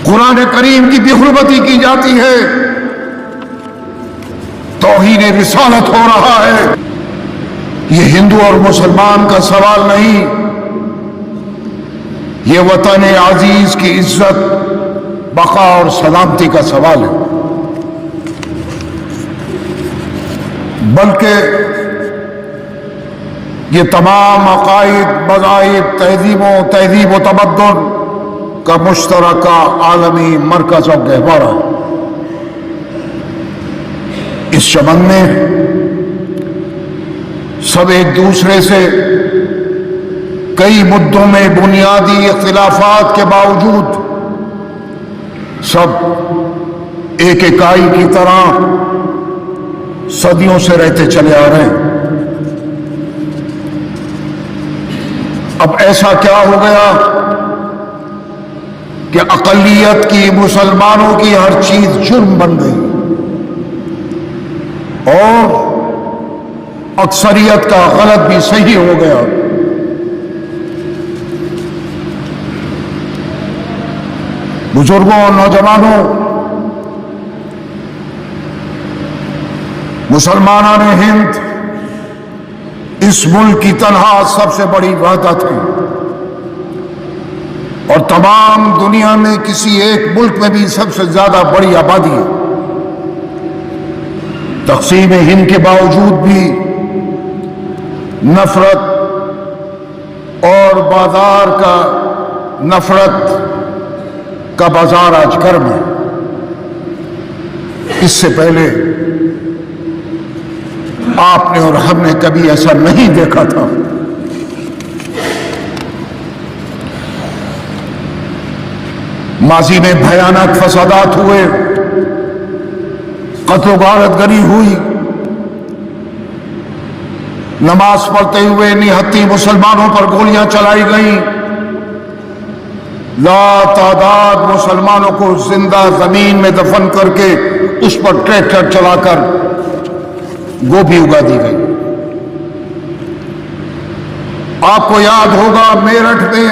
قرآن کریم کی بے حرمتی کی جاتی ہے، توہین رسالت ہو رہا ہے۔ یہ ہندو اور مسلمان کا سوال نہیں، یہ وطن عزیز کی عزت، بقا اور سلامتی کا سوال ہے۔ بلکہ یہ تمام عقائد، مذاہب، تہذیب و تمدن کا مشترکہ عالمی مرکز اور گہوارہ ہے۔ اس چمن میں سب ایک دوسرے سے کئی مدوں میں بنیادی اختلافات کے باوجود سب ایک اکائی کی طرح صدیوں سے رہتے چلے آ رہے ہیں۔ اب ایسا کیا ہو گیا کہ اقلیت کی، مسلمانوں کی ہر چیز جرم بن گئی اور اکثریت کا غلط بھی صحیح ہو گیا۔ بزرگوں اور نوجوانوں، مسلمانان ہند اس ملک کی تنہا سب سے بڑی وحدت ہے، اور تمام دنیا میں کسی ایک ملک میں بھی سب سے زیادہ بڑی آبادی ہے۔ تقسیم ہند کے باوجود بھی نفرت اور نفرت کا بازار آج گرم ہے۔ اس سے پہلے آپ نے اور ہم نے کبھی ایسا نہیں دیکھا تھا۔ ماضی میں بھیانک فسادات ہوئے، قتل و غارت گری ہوئی، نماز پڑھتے ہوئے نہتی مسلمانوں پر گولیاں چلائی گئیں، لا تعداد مسلمانوں کو زندہ زمین میں دفن کر کے اس پر ٹریکٹر چلا کر گوبھی اگا دی گئی۔ آپ کو یاد ہوگا میرٹھ میں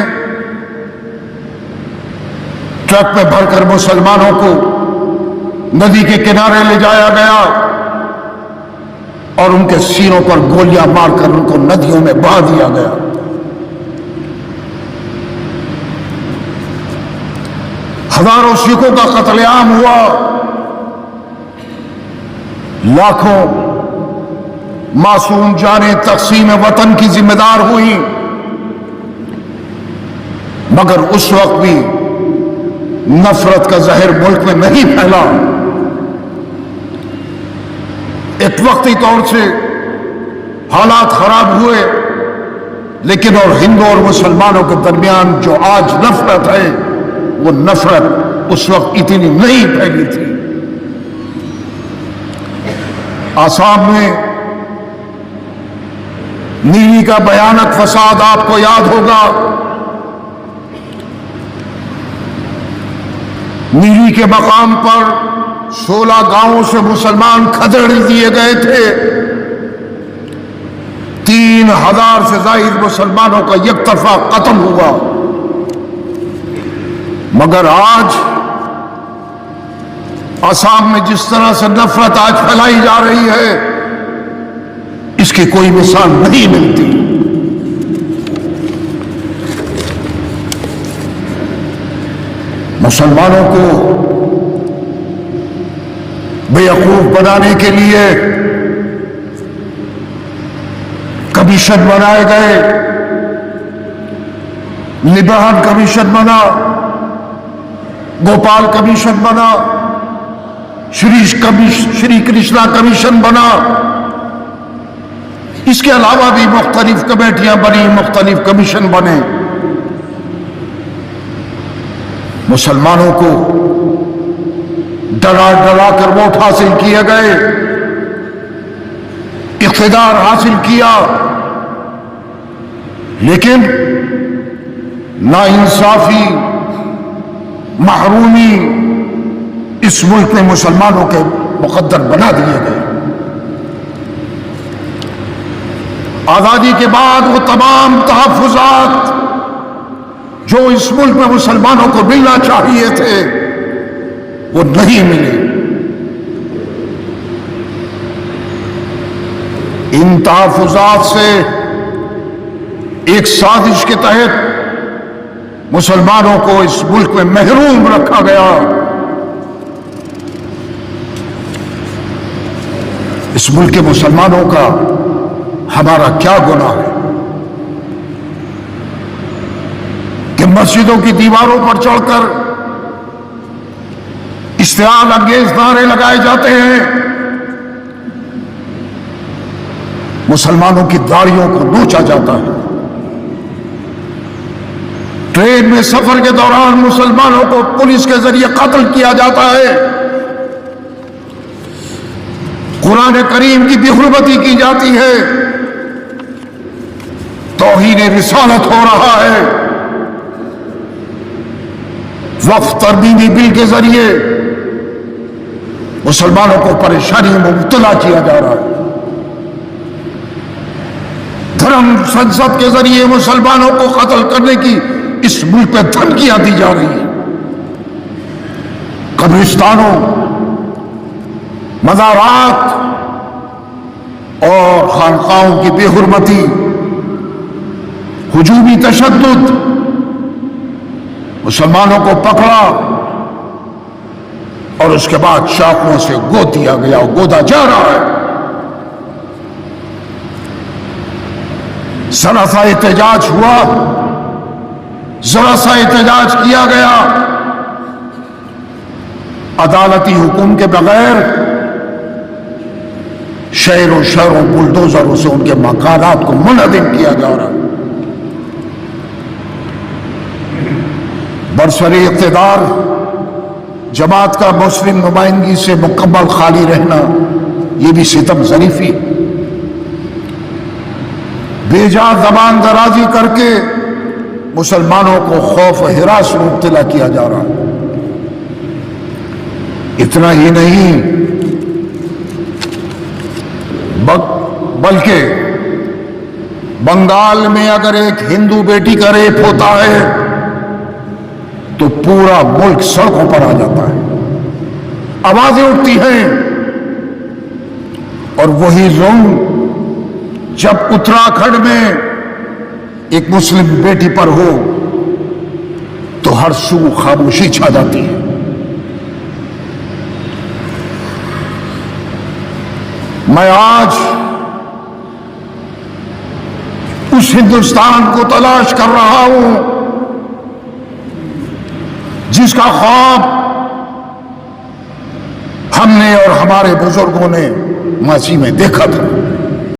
ٹرک میں بھر کر مسلمانوں کو ندی کے کنارے لے جایا گیا اور ان کے سینوں پر گولیاں مار کر ان کو ندیوں میں بہا دیا گیا۔ ہزاروں سکھوں کا قتل عام ہوا، لاکھوں معصوم جانیں تقسیم وطن کی ذمہ دار ہوئی، مگر اس وقت بھی نفرت کا زہر ملک میں نہیں پھیلا۔ ایک وقتی طور سے حالات خراب ہوئے، لیکن اور ہندو اور مسلمانوں کے درمیان جو آج نفرت ہے، وہ نفرت اس وقت اتنی نہیں پھیلی تھی۔ آسام میں نیلی کا بھیانک فساد آپ کو یاد ہوگا۔ نیلی کے مقام پر 16 گاؤں سے مسلمان کھدڑ دیے گئے تھے، 3000 سے زائد مسلمانوں کا یک طرفہ قتل ہوا۔ مگر آج آسام میں جس طرح سے نفرت آج پھیلائی جا رہی ہے، اس کی کوئی مثال نہیں ملتی۔ مسلمانوں کو بیوقوف بنانے کے لیے کمیشن بنائے گئے، نبہان کمیشن بنا، گوپال کمیشن بنا، شری کرشنا کمیشن بنا، اس کے علاوہ بھی مختلف کمیٹیاں بنی، مختلف کمیشن بنے۔ مسلمانوں کو ڈرا ڈرا کر ووٹ حاصل کیے گئے، اقتدار حاصل کیا، لیکن ناانصافی، محرومی اس ملک میں مسلمانوں کے مقدر بنا دیے گئے۔ آزادی کے بعد وہ تمام تحفظات جو اس ملک میں مسلمانوں کو ملنا چاہیے تھے، وہ نہیں ملے۔ ان تحفظات سے ایک سازش کے تحت مسلمانوں کو اس ملک میں محروم رکھا گیا۔ اس ملک کے مسلمانوں کا ہمارا کیا گناہ ہے کہ مسجدوں کی دیواروں پر چڑھ کر اشتعال انگیز نعرے لگائے جاتے ہیں، مسلمانوں کی داڑھیوں کو نوچا جاتا ہے، ٹرین میں سفر کے دوران مسلمانوں کو پولیس کے ذریعے قتل کیا جاتا ہے، قرآن کریم کی بے حرمتی کی جاتی ہے، توہین رسالت ہو رہا ہے، وقف ترمیمی بل کے ذریعے مسلمانوں کو پریشانی میں مبتلا کیا جا رہا ہے، دھرم سنسد کے ذریعے مسلمانوں کو قتل کرنے کی اس ملک پہ دھمکیاں دی جا رہی ہیں، قبرستانوں، مزارات اور خانقاہوں کی بے حرمتی، ہجومی تشدد، مسلمانوں کو پکڑا اور اس کے بعد چاقوؤں سے گود دیا گیا، گودا جا رہا ہے۔ ذرا سا احتجاج ہوا، ذرا سا احتجاج کیا گیا، عدالتی حکم کے بغیر شہروں شہروں بلڈوزروں سے ان کے مکانات کو منہدم کیا جا رہا ہے۔ برسر اقتدار جماعت کا مسلم نمائندگی سے مکمل خالی رہنا یہ بھی ستم ظریفی، بے جا زبان درازی کر کے مسلمانوں کو خوف و ہراس میں مبتلا کیا جا رہا ہے۔ اتنا ہی نہیں بلکہ بنگال میں اگر ایک ہندو بیٹی کا ریپ ہوتا ہے تو پورا ملک سڑکوں پر آ جاتا ہے، آوازیں اٹھتی ہیں، اور وہی ظلم جب اتراکھنڈ میں ایک مسلم بیٹی پر ہو تو ہر سو خاموشی چھا جاتی ہے۔ میں آج اس ہندوستان کو تلاش کر رہا ہوں جس کا خواب ہم نے اور ہمارے بزرگوں نے ماضی میں دیکھا تھا۔